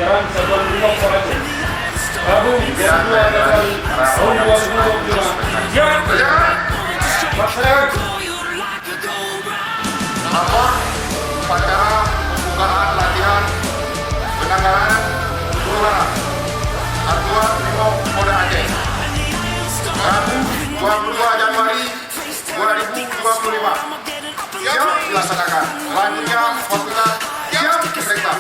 Jajaran Satuan Brimob Forensik Rabu jam 2 Februari tahun 2025. Siap! Laksanakan! Lapor upacara pembukaan latihan penanganan huru-hara Satuan Brimob Polda Aceh Rabu 22 Januari 2025. Siap dilaksanakan. Selanjutnya fasilitas siap diperiksa.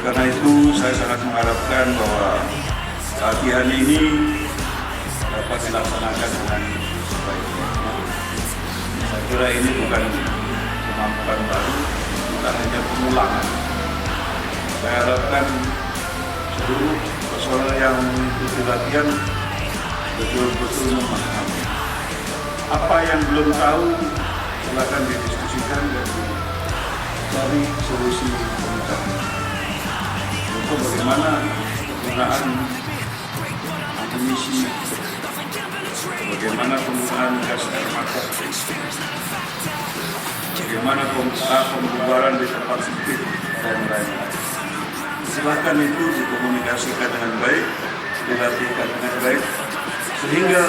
Karena itu saya sangat mengharapkan bahwa latihan ini dapat dilaksanakan dengan sebaik-baiknya. Saya kira ini bukan kemampuan baru, bukan hanya pengulangan. Saya harapkan seluruh personel yang mengikuti latihan betul-betul memahami. Apa yang belum tahu silakan didiskusikan dan dicari solusi pemecahnya. Untuk bagaimana penggunaan amunisi, bagaimana penggunaan gas air mata, bagaimana pembubaran di tempat sempit, dan lain-lain. Silakan itu dikomunikasikan dengan baik, dilatihkan dengan baik, sehingga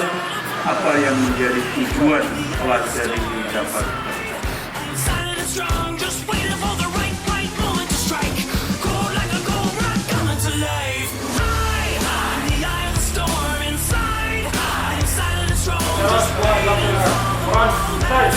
apa yang menjadi tujuan pelatihan ini dapat Sebuah laporan,